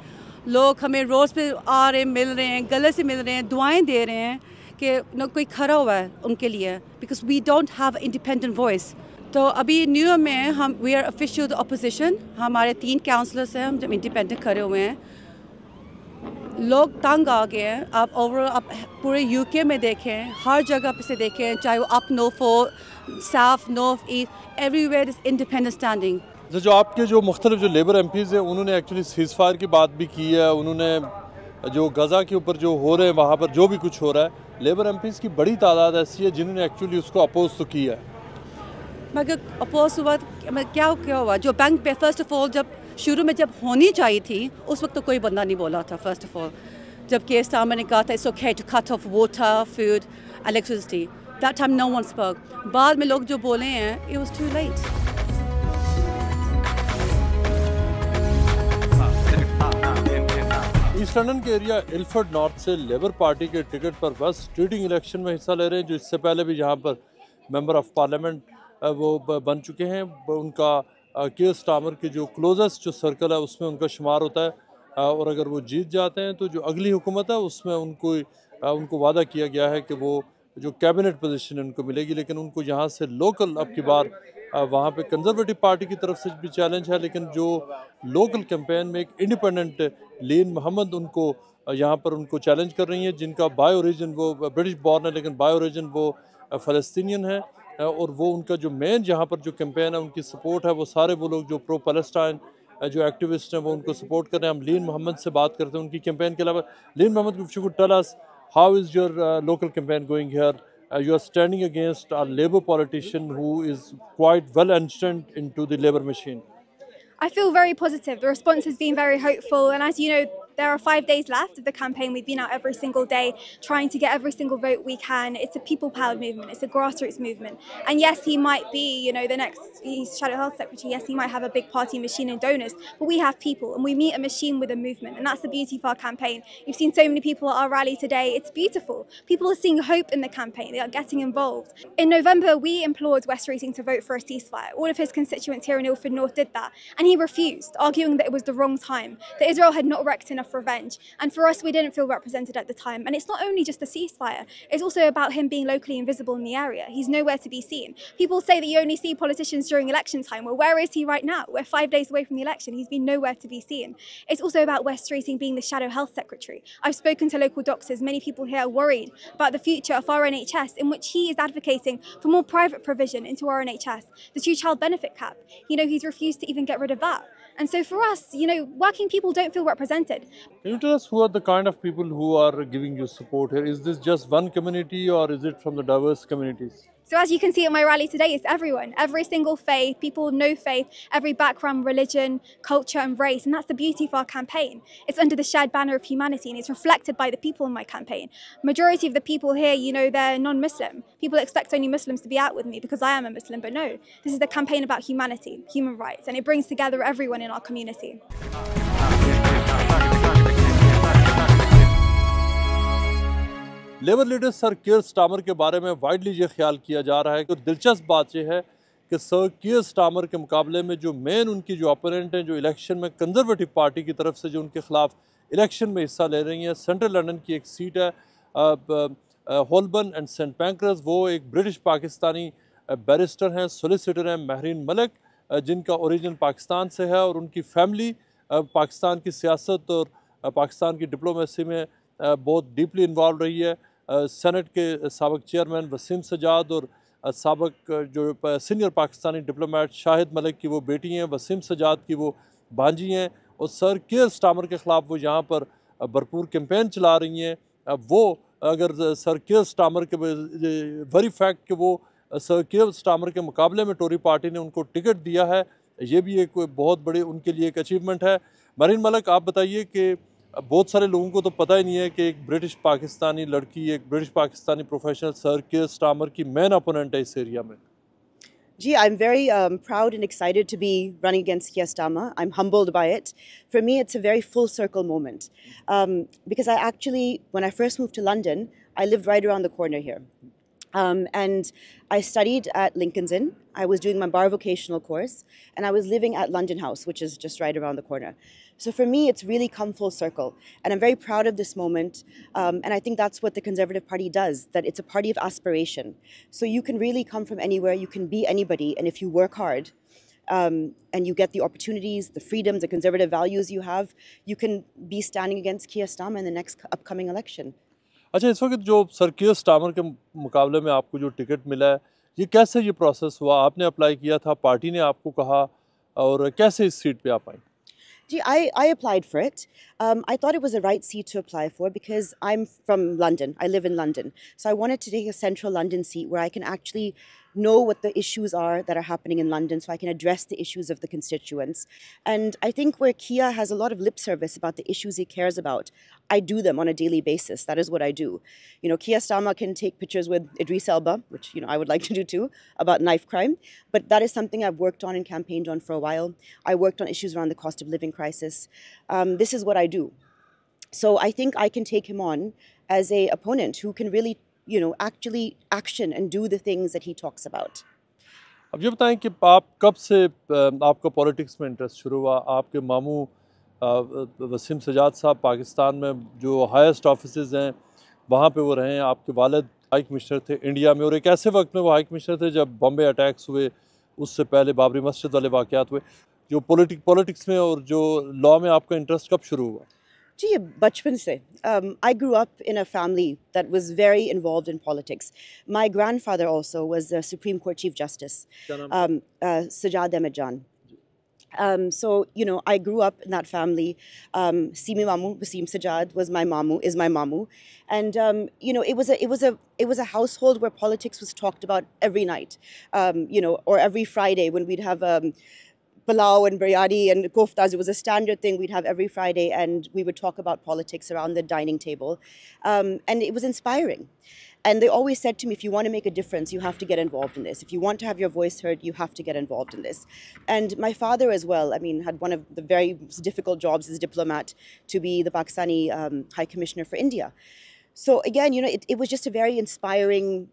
लोग हमें रोज़ पे आ रहे हैं, मिल रहे हैं, गले से मिल रहे हैं, दुआएं दे रहे हैं कि न कोई खड़ा हुआ है उनके लिए, because we don't have independent voice. तो अभी न्यू में हम we are official opposition, हमारे 3 काउंसलर्स हैं, हम जब इंडिपेंडेंट खड़े हुए हैं। लोग तंग आ गए हैं। आप ओवरऑल आप पूरे यूके में देखें, हर जगह पे से देखें, चाहे वो अप नॉर्थ हो, south, north, east, everywhere is independent standing. जो आपके जो मुख्तलिफ जो लेबर एमपीज़ हैं, उन्होंने एक्चुअली सीज़ फायर की बात भी की है, उन्होंने जो गज़ा के ऊपर जो हो रहे हैं वहाँ पर जो भी कुछ हो रहा है, लेबर एमपीज़ की बड़ी तादाद ऐसी है जिन्होंने एक्चुअली उसको अपोज तो किया है। मगर अपोज हुआ क्या हुआ? जो बैंक पे फर्स्ट ऑफ ऑल जब शुरू में जब होनी चाहिए थी, उस वक्त तो कोई बंदा नहीं बोला था। फर्स्ट ऑफ ऑल जब केयर स्टारमर ने कहा था it's okay to cut off water, food, electricity, that time no one spoke. बाद में लोग जो बोले हैं, it was too late. East London के एरिया इल्फर्ड नॉर्थ से लेबर पार्टी के टिकट पर बस स्ट्रीटिंग इलेक्शन में हिस्सा ले रहे हैं, जो इससे पहले भी यहाँ पर मेंबर ऑफ पार्लियामेंट वो बन चुके हैं। उनका केयर स्टारमर के जो क्लोजेस्ट जो सर्कल है उसमें उनका शुमार होता है, और अगर वो जीत जाते हैं तो जो अगली हुकूमत है उसमें उनको वादा किया गया है कि वो जो कैबिनेट पोजीशन उनको मिलेगी। लेकिन उनको यहाँ से लोकल अब की बार वहाँ पे कंजर्वेटिव पार्टी की तरफ से भी चैलेंज है, लेकिन जो लोकल कैंपेन में एक इंडिपेंडेंट लीन मोहम्मद उनको यहाँ पर उनको चैलेंज कर रही हैं, जिनका बाय ओरिजिन वो ब्रिटिश बॉर्न है लेकिन बाय ओरिजिन वो फ़लस्तीनियन है, और वो उनका जो मेन जहाँ पर जो कैंपेन है उनकी सपोर्ट है वो सारे वो लोग जो प्रो पैलेस्टाइन जो एक्टिविस्ट हैं वो उनको सपोर्ट कर रहे हैं। हम लीन मोहम्मद से बात करते हैं उनकी कैंपेन के अलावा। Leen Mohammed, if you could tell us how is your local campaign going here? You are standing against a Labour politician who is quite well entrenched into the Labour machine. I feel very positive. The response has been very hopeful, and as you know, there are 5 days left of the campaign. We've been out every single day trying to get every single vote we can. It's a people-powered movement. It's a grassroots movement. And yes, he might be, the next, he's Shadow Health Secretary. Yes, he might have a big party machine and donors, but we have people, and we meet a machine with a movement, and that's the beauty of our campaign. You've seen so many people at our rally today. It's beautiful. People are seeing hope in the campaign. They are getting involved. In November, we implored West Reading to vote for a ceasefire. All of his constituents here in Ilford North did that, and he refused, arguing that it was the wrong time, that Israel had not wreaked enough revenge. And for us, we didn't feel represented at the time. And it's not only just a ceasefire, it's also about him being locally invisible in the area. He's nowhere to be seen. People say that you only see politicians during election time. Well, where is he right now? We're 5 days away from the election. He's been nowhere to be seen. It's also about West Reading being the Shadow Health Secretary. I've spoken to local doctors. Many people here are worried about the future of our NHS, in which he is advocating for more private provision into our NHS. The 2-child benefit cap, he's refused to even get rid of that. And so for us, working people don't feel represented. Can you tell us who are the kind of people who are giving you support here? Is this just one community or is it from the diverse communities? So as you can see at my rally today, it's everyone, every single faith, people of no faith, every background, religion, culture and race. And that's the beauty of our campaign. It's under the shared banner of humanity, and it's reflected by the people in my campaign. Majority of the people here, they're non-Muslim. People expect only Muslims to be out with me because I am a Muslim, but no. This is the campaign about humanity, human rights, and it brings together everyone in our community. Labour leader sir Keir Starmer के बारे में widely ये ख्याल किया जा रहा है कि दिलचस्प बात यह है कि सर कीयर स्टामर के मुकाबले में जो मेन उनकी जो अपोनेंट हैं, जो इलेक्शन में कंजर्वेटिव पार्टी की तरफ से जो उनके ख़िलाफ़ इलेक्शन में हिस्सा ले रही हैं, सेंट्रल लंदन की एक सीट है होलबर्न एंड सेंट पैंक्रेस, वो एक ब्रिटिश पाकिस्तानी बैरिस्टर हैं, सोलिसिटर हैं, महरीन मलिक, जिनका ओरिजिन पाकिस्तान से है और उनकी फैमिली पाकिस्तान की सियासत और पाकिस्तान की डिप्लोमेसी में बहुत डीपली इन्वॉल्व रही है। सेनेट के साबिक चेयरमैन वसीम सजाद और साबिक जो सीनियर पाकिस्तानी डिप्लोमेट शाहिद मलिक की वो बेटी हैं, वसीम सजाद की वो भांजी हैं, और सर कीयर स्टामर के ख़िलाफ़ वो यहाँ पर भरपूर कैंपेन चला रही हैं। वो अगर सर कीयर स्टामर के वेरी फैक्ट कि वो सर कीयर स्टामर के मुकाबले में टोरी पार्टी ने उनको टिकट दिया है, ये भी एक बहुत बड़ी उनके लिए एक अचीवमेंट है। महरीन मलिक, आप बताइए कि बहुत सारे लोगों को तो पता ही नहीं है कि एक ब्रिटिश पाकिस्तानी लड़की, एक British Pakistani professional sir Keir Starmer की मेन अपोनेंट है इस एरिया में। Gee, I'm very proud and excited to be running against Keir Starmer. I'm humbled by it. For me, it's a very full circle moment because I actually, when I first moved to London, I lived right around the corner here. And I studied at Lincoln's Inn. I was doing my bar vocational course, and I was living at London House, which is just right around the corner. So for me, it's really come full circle, and I'm very proud of this moment. And I think that's what the Conservative Party does, that it's a party of aspiration. So you can really come from anywhere, you can be anybody, and if you work hard, and you get the opportunities, the freedoms, the conservative values you have, you can be standing against Keir Starmer in the next upcoming election. अच्छा, इस वक्त जो sir Keir Starmer के मुकाबले में आपको जो ticket मिला है, ये कैसे ये प्रोसेस हुआ? आपने अप्लाई किया था, पार्टी ने आपको कहा, और कैसे इस सीट पे आप आई? Gee, I applied for it. I thought it was the right seat to apply for because I'm from London. I live in London. So I wanted to take a central London seat where I can actually know what the issues are that are happening in London so I can address the issues of the constituents. And I think where Keir has a lot of lip service about the issues he cares about, I do them on a daily basis. That is what I do. You know, Keir Starmer can take pictures with Idris Elba, which, you know, I would like to do too, about knife crime. But that is something I've worked on and campaigned on for a while. I worked on issues around the cost of living crisis. This is what I do. So I think I can take him on as a opponent who can really, you know, actually action and do the things that he talks about. अब ये बताएं कि आप कब से आपका politics में interest शुरू हुआ? आपके मामू वसीम सजाद साहब पाकिस्तान में जो हाईएस्ट ऑफिसेज हैं वहाँ पे वो रहे हैं, आपके वालिद हाई कमिश्नर थे इंडिया में, और एक ऐसे वक्त में वो हाई कमिश्नर थे जब बॉम्बे अटैक्स हुए, उससे पहले बाबरी मस्जिद वाले वाक़यात हुए। जो पॉलिटिक्स में और जो लॉ में आपका इंटरेस्ट कब शुरू हुआ? जी, बचपन से I grew up in a family that was very involved in politics. My grandfather also was a Supreme Court Chief Justice, Sajjad Ahmed Jan. So, you know, I grew up in that family. Simi Mamu, Wasim Sajjad, was my mamu, is my mamu. And, you know, it was a household where politics was talked about every night, you know, or every Friday when we'd have Palau and biryani and koftas. It was a standard thing we'd have every Friday, and we would talk about politics around the dining table. And it was inspiring. And they always said to me, if you want to make a difference, you have to get involved in this. If you want to have your voice heard, you have to get involved in this. And my father as well, I mean, had one of the very difficult jobs as a diplomat to be the Pakistani High Commissioner for India. So again, you know, it was just a very inspiring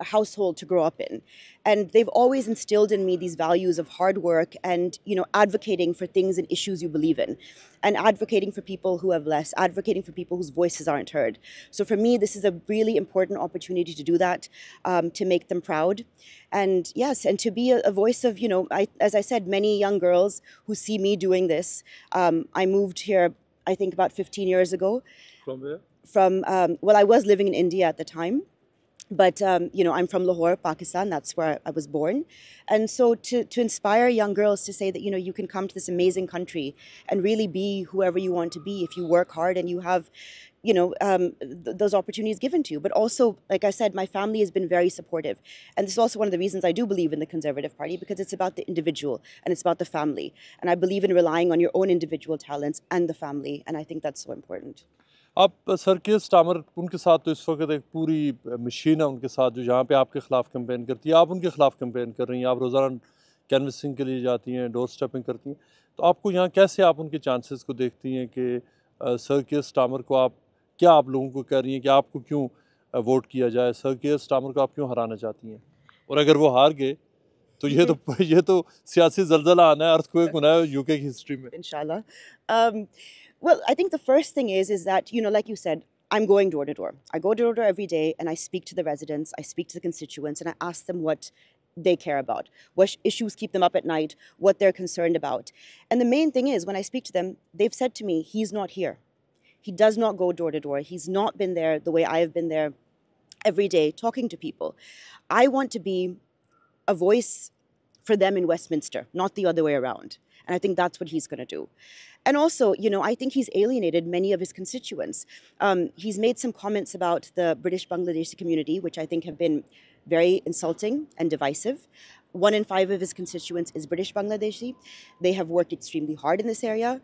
household to grow up in, and they've always instilled in me these values of hard work and, you know, advocating for things and issues you believe in, and advocating for people who have less, advocating for people whose voices aren't heard. So for me, this is a really important opportunity to do that, to make them proud, and yes, and to be a voice of, you know, as I said, many young girls who see me doing this. I moved here, I think, about 15 years ago. From where? From well, I was living in India at the time. But, you know, I'm from Lahore, Pakistan. That's where I was born. And so to inspire young girls to say that, you know, you can come to this amazing country and really be whoever you want to be if you work hard and you have, you know, those opportunities given to you. But also, like I said, my family has been very supportive. And this is also one of the reasons I do believe in the Conservative Party, because it's about the individual and it's about the family. And I believe in relying on your own individual talents and the family. And I think that's so important. आप sir Keir Starmer, उनके साथ तो इस वक्त एक पूरी machine है उनके साथ जो यहाँ पे आपके ख़िलाफ़ कैंपेन करती है, आप उनके ख़िलाफ़ कैंपेन कर रही हैं, आप रोज़ाना कैनवसिंग के लिए जाती हैं, डोर स्टेपिंग करती हैं, तो आपको यहाँ कैसे आप उनके चांसेस को देखती हैं कि सर कीयर स्टामर को आप क्या आप लोगों को कह रही हैं कि आपको क्यों वोट किया जाए, सर कीयर स्टामर को आप क्यों हराना चाहती हैं, और अगर वो हार गए तो ये तो सियासी जलजला आना है, अर्थक्वेक होना है यूके की हिस्ट्री में इंशाल्लाह. Well, I think the first thing is that, you know, like you said, I'm going door to door. I go door to door every day and I speak to the residents, I speak to the constituents, and I ask them what they care about, what issues keep them up at night, what they're concerned about. And the main thing is, when I speak to them, they've said to me, he's not here. He does not go door to door. He's not been there the way I have been there every day talking to people. I want to be a voice for them in Westminster, not the other way around. And I think that's what he's going to do. And also, you know, I think he's alienated many of his constituents. He's made some comments about the British Bangladeshi community, which I think have been very insulting and divisive. 1 in 5 of his constituents is British Bangladeshi. They have worked extremely hard in this area.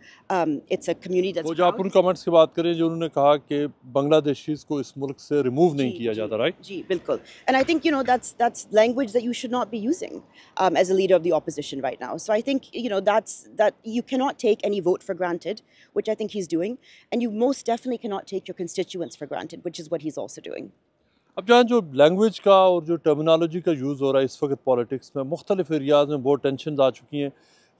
It's a community that's वो जो आप उन comments की बात करें जो उन्होंने कहा कि बांग्लादेशीज़ को इस मुल्क से रिमूव नहीं किया जाता, right? जी बिल्कुल. And I think, you know, that's language that you should not be using as a leader of the opposition right now. So I think, you know, that you cannot take any vote for granted, which I think he's doing, and you most definitely cannot take your constituents for granted, which is what he's also doing. अब जहाँ जो language का और जो terminology का use हो रहा है इस वक्त पॉलिटिक्स में मुख्तलिफ एरियाज़ में बहुत टेंशन आ चुकी हैं.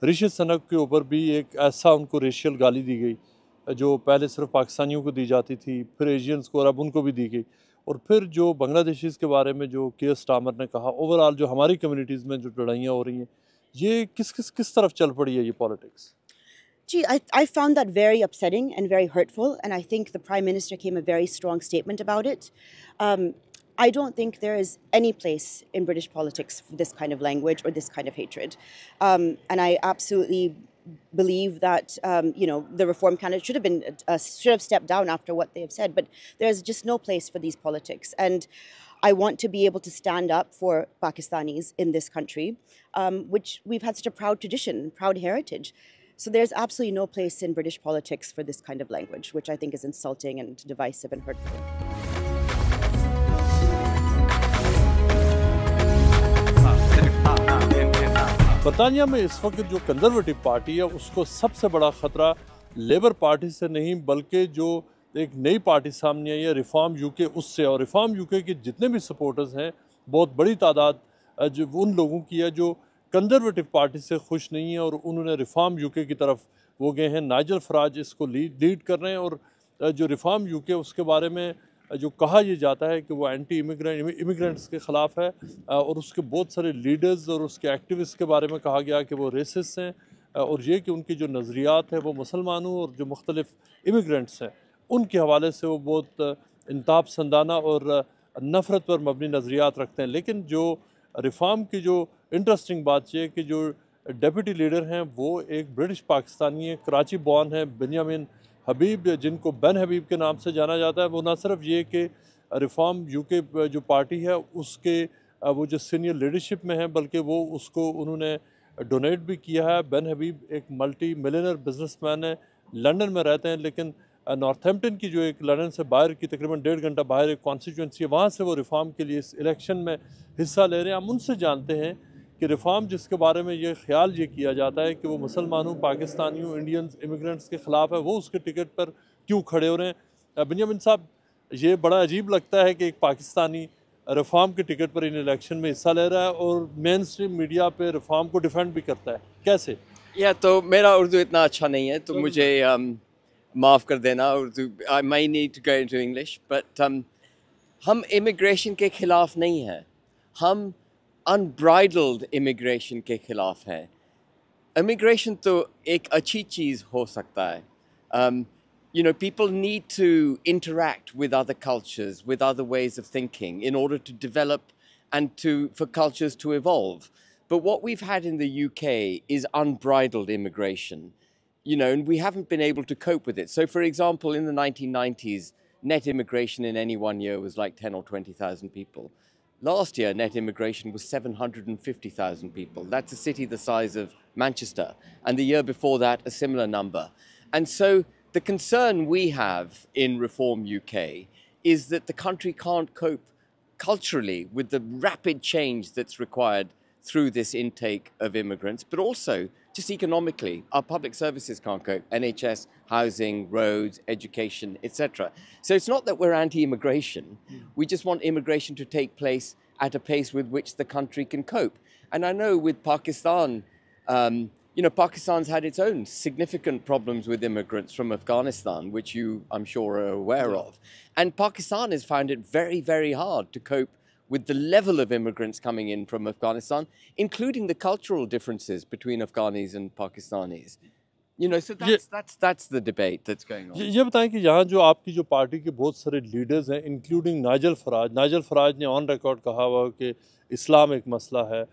ऋषि सनक के ऊपर भी एक ऐसा उनको रेशियल गाली दी गई जो पहले सिर्फ पाकिस्तानियों को दी जाती थी, फिर एशियंस को और अब उनको भी दी गई. और फिर जो बांग्लादेशीज़ के बारे में जो के स्टामर ने कहा, ओवरऑल जो हमारी कम्युनिटीज़ में जो लड़ाइयाँ हो रही हैं, ये किस तरफ चल पड़ी है ये politics? Gee, I found that very upsetting and very hurtful, and I think the Prime Minister came a very strong statement about it. I don't think there is any place in British politics for this kind of language or this kind of hatred. And I absolutely believe that, you know, the Reform candidate should have stepped down after what they have said, but there's just no place for these politics. And I want to be able to stand up for Pakistanis in this country, which we've had such a proud tradition, proud heritage. So there's absolutely no place in British politics for this kind of language, which I think is insulting and divisive and hurtful. बरतानिया में इस वक्त जो conservative party है उसको सबसे बड़ा ख़तरा लेबर पार्टी से नहीं बल्कि जो एक नई पार्टी सामने आई है रिफॉर्म यूके उससे. और रिफॉर्म यूके के जितने भी सपोर्टर्स हैं बहुत बड़ी तादाद जो उन लोगों की है जो कंजर्वेटिव पार्टी से खुश नहीं है और उन्होंने रिफॉर्म यूके की तरफ वो गए हैं. नाइजल फराज इसको लीड कर रहे हैं और जो रिफॉर्म यूके उसके बारे में जो कहा यह जाता है कि वो एंटी इमिग्रेंट्स के ख़िलाफ़ है और उसके बहुत सारे लीडर्स और उसके एक्टिविस्ट के बारे में कहा गया कि वो रेसिस्ट हैं और ये कि उनकी जो नज़रियात है वो मुसलमानों और जो मुख्तलिफ इमिग्रेंट्स हैं उनके हवाले से वो बहुत इंताब संदाना और नफ़रत पर मबनी नज़रियात रखते हैं. लेकिन जो रिफॉर्म की जो इंटरेस्टिंग बात यह कि जो डेप्यूटी लीडर हैं वो एक ब्रिटिश पाकिस्तानी है, कराची बॉर्न है, बेंजामिन हबीब, जिनको बेन हबीब के नाम से जाना जाता है. वो न सिर्फ ये कि रिफॉर्म यूके जो पार्टी है उसके वो जो सीनियर लीडरशिप में है बल्कि वो उसको उन्होंने डोनेट भी किया है. बेन हबीब एक मल्टी मिलियनर बिजनेसमैन है, लंदन में रहते हैं लेकिन नॉर्थहैम्पटन की जो एक लंदन से बाहर की तकरीबन 1.5 घंटा बाहर एक कॉन्स्टिट्यूंसी है वहाँ से वो रिफॉर्म के लिए इस इलेक्शन में हिस्सा ले रहे हैं. हम उनसे जानते हैं कि रिफॉर्म जिसके बारे में ये ख्याल ये किया जाता है कि वो मुसलमानों, पाकिस्तानियों, इंडियंस, इमिग्रेंट्स के ख़िलाफ़ है, वो उसके टिकट पर क्यों खड़े हो रहे हैं. बेंजामिन साहब, ये बड़ा अजीब लगता है कि एक पाकिस्तानी रिफॉर्म के टिकट पर इन इलेक्शन में हिस्सा ले रहा है और मेन स्ट्रीम मीडिया पे रिफॉर्म को डिफेंड भी करता है. कैसे? तो मेरा उर्दू इतना अच्छा नहीं है तो मुझे माफ़ कर देना. Urdu I my need to go into English. But हम इमिग्रेशन के ख़िलाफ़ नहीं हैं, हम अनब्राइडल्ड इमिग्रेशन के ख़िलाफ़ हैं. इमिग्रेशन तो एक अच्छी चीज़ हो सकता है. You know, people need to interact with other cultures, with other ways of thinking in order to develop and for cultures to evolve. But what we've had in the UK is unbridled immigration, you know, and we haven't been able to cope with it. So, for example, in the 1990s, net immigration in any one year was like 10 or 20,000 people. Last year, net immigration was 750,000 people. That's a city the size of Manchester. And the year before that, a similar number. And so the concern we have in Reform UK is that the country can't cope culturally with the rapid change that's required through this intake of immigrants, but also just economically. Our public services can't cope. NHS, housing, roads, education, etc. So it's not that we're anti-immigration. We just want immigration to take place at a pace with which the country can cope. And I know with Pakistan, Pakistan's had its own significant problems with immigrants from Afghanistan, which you, I'm sure, are aware of. And Pakistan has found it very, very hard to cope with the level of immigrants coming in from Afghanistan, including the cultural differences between Afghanis and Pakistanis. So that's the debate that's going on. ये बताएं कि यहाँ जो आपकी जो party के बहुत सारे लीडर्स हैं, इंक्लूडिंग नाइजल फराज ने ऑन रिकॉर्ड कहा हुआ कि इस्लाम एक मसला है।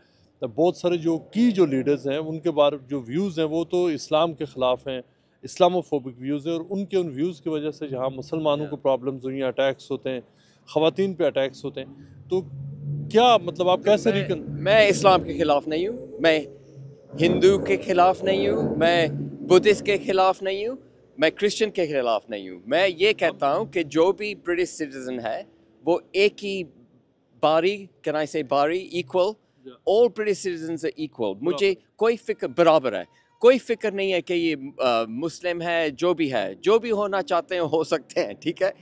तो बहुत सारे जो लीडर्स हैं उनके बारे जो व्यूज़ हैं वो तो इस्लाम के ख़िलाफ़ हैं, इस्लामोफोबिक व्यूज़ हैं, और उनके उन व्यूज़ की वजह से जहाँ मुसलमानों को प्रॉब्लम्स हुई हैं, अटैक्स होते हैं, ख़वातीन पे अटैक्स होते हैं, तो क्या मतलब आप कैसे मैं इस्लाम के ख़िलाफ़ नहीं हूँ, मैं हिंदू के ख़िलाफ़ नहीं हूँ, मैं बुद्धिस्ट के ख़िलाफ़ नहीं हूँ, मैं क्रिश्चियन के ख़िलाफ़ नहीं हूँ। मैं ये कहता हूँ कि जो भी ब्रिटिश सिटीज़न है वो एक ही बारी, कैन आई से बारी, equal, all British citizens are equal. मुझे कोई फिक्र, बराबर है, कोई फिक्र नहीं है कि ये मुस्लिम है, जो भी होना चाहते हैं हो सकते हैं, ठीक है।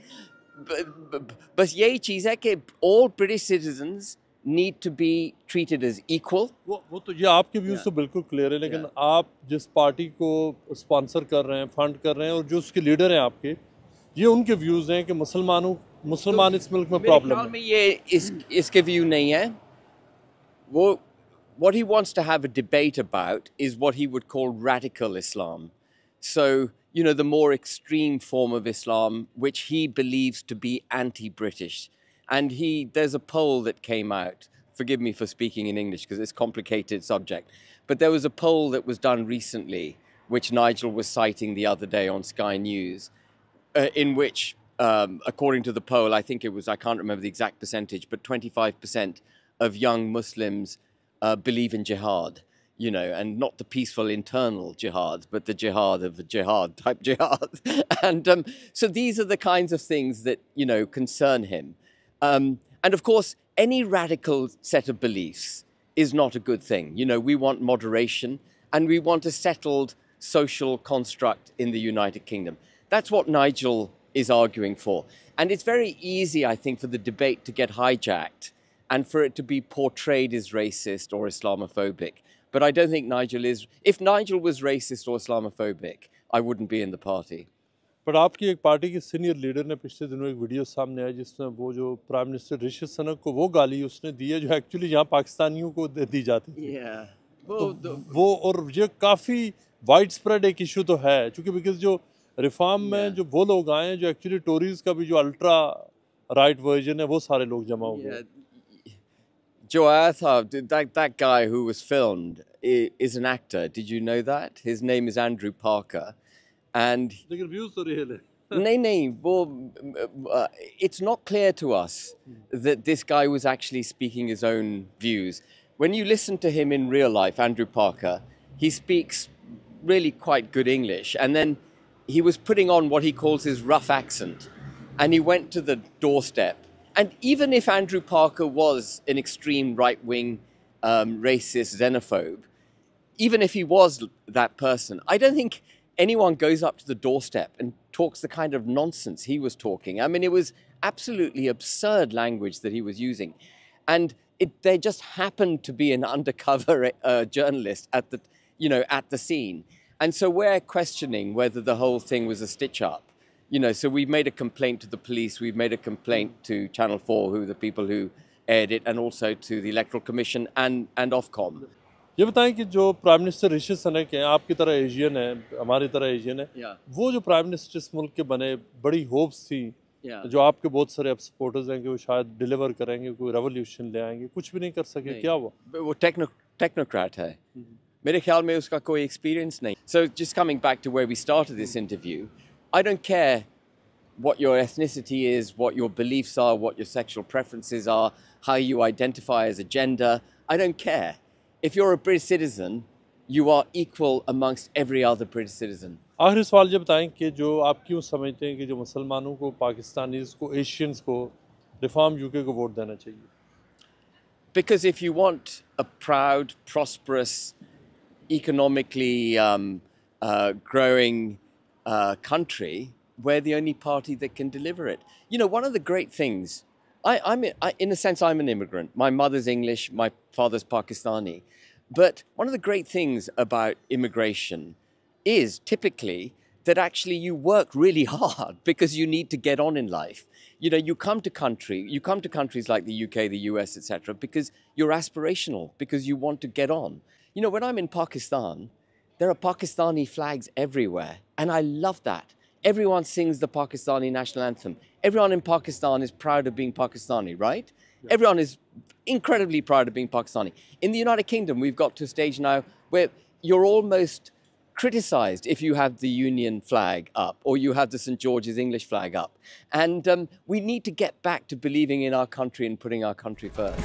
बस यही चीज़ है कि all British citizens need to be treated as equal. वो तो ये आपके व्यूज़ तो बिल्कुल क्लियर है, लेकिन आप जिस पार्टी को स्पॉन्सर कर रहे हैं, फंड कर रहे हैं, और जो उसके लीडर हैं आपके, ये उनके व्यूज़ हैं कि मुसलमान इस मुल्क में प्रॉब्लम है। मेरे ख्याल में ये इसके व्यू नहीं है। वो what he wants to have a debate about is what he would call radical Islam. So, the more extreme form of Islam, which he believes to be anti-British. And there's a poll that came out, forgive me for speaking in English because it's a complicated subject, but there was a poll that was done recently, which Nigel was citing the other day on Sky News, in which, according to the poll, I think it was, I can't remember the exact percentage, but 25% of young Muslims believe in jihad, and not the peaceful internal jihad, but the jihad of the jihad type jihad. And so these are the kinds of things that, concern him. And of course, any radical set of beliefs is not a good thing. We want moderation and we want a settled social construct in the United Kingdom. That's what Nigel is arguing for. And it's very easy, I think, for the debate to get hijacked and for it to be portrayed as racist or Islamophobic. But I don't think Nigel is. If Nigel was racist or Islamophobic, I wouldn't be in the party. पर आपकी एक party के senior leader ने पिछले दिनों एक video सामने आया जिसमें वो जो प्राइम मिनिस्टर ऋषि सुनक को वो गाली उसने दी है जो एक्चुअली यहाँ पाकिस्तानियों को दी जाती थी। वो और ये काफ़ी वाइड स्प्रेड एक इशू तो है, क्योंकि बिकॉज जो रिफॉर्म में जो वो लोग आए हैं जो एक्चुअली टोरीज का भी जो अल्ट्रा राइट वर्जन है वो सारे लोग जमा हो गए। जो आया था, that guy who was filmed is an actor. Did you know that? His name is Andrew Parker. And it's not clear to us that this guy was actually speaking his own views. When you listen to him in real life, Andrew Parker, he speaks really quite good English. And then he was putting on what he calls his rough accent. And he went to the doorstep. And even if Andrew Parker was an extreme right-wing racist xenophobe, even if he was that person, I don't think anyone goes up to the doorstep and talks the kind of nonsense he was talking. I mean, it was absolutely absurd language that he was using. And there just happened to be an undercover journalist at the scene. And so we're questioning whether the whole thing was a stitch-up. So we've made a complaint to the police, we've made a complaint to Channel 4, who are the people who aired it, and also to the Electoral Commission and Ofcom. ये बताएं कि जो prime minister Rishi Sunak हैं, आपकी तरह Asian है, हमारी तरह एशियन है, वो जो प्राइम मिनिस्टर इस मुल्क के बने, बड़ी होप्स थी, जो आपके बहुत सारे अब सपोर्टर्स हैं कि वो शायद डिलीवर करेंगे, कोई रेवोल्यूशन ले आएंगे, कुछ भी नहीं कर सके, क्या हुआ? वो टेक्नोक्रेट है, मेरे ख्याल में उसका कोई एक्सपीरियंस नहीं. So just coming back to where we started this interview, I don't care what your ethnicity is, what your beliefs are, what your sexual preferences are, how you identify as a gender. I don't care. If you're a British citizen, you are equal amongst every other British citizen. आखिरी सवाल ये बताएं कि जो आप क्यों समझते हैं कि जो मुसलमानों को, पाकिस्तानीज़ को, एशियंस को रिफॉर्म यूके को वोट देना चाहिए? Because if you want a proud, prosperous, economically growing country, we're the only party that can deliver it. One of the great things in a sense, I'm an immigrant. My mother's English, my father's Pakistani. But one of the great things about immigration is typically that actually you work really hard because you need to get on in life. You know, you come to countries like the UK, the US, etc., because you're aspirational, because you want to get on. You know, when I'm in Pakistan, there are Pakistani flags everywhere, and I love that. Everyone sings the Pakistani national anthem. Everyone in Pakistan is proud of being Pakistani, right? Yeah. Everyone is incredibly proud of being Pakistani. In the United Kingdom, we've got to a stage now where you're almost criticized if you have the Union flag up or you have the St. George's English flag up. And we need to get back to believing in our country and putting our country first.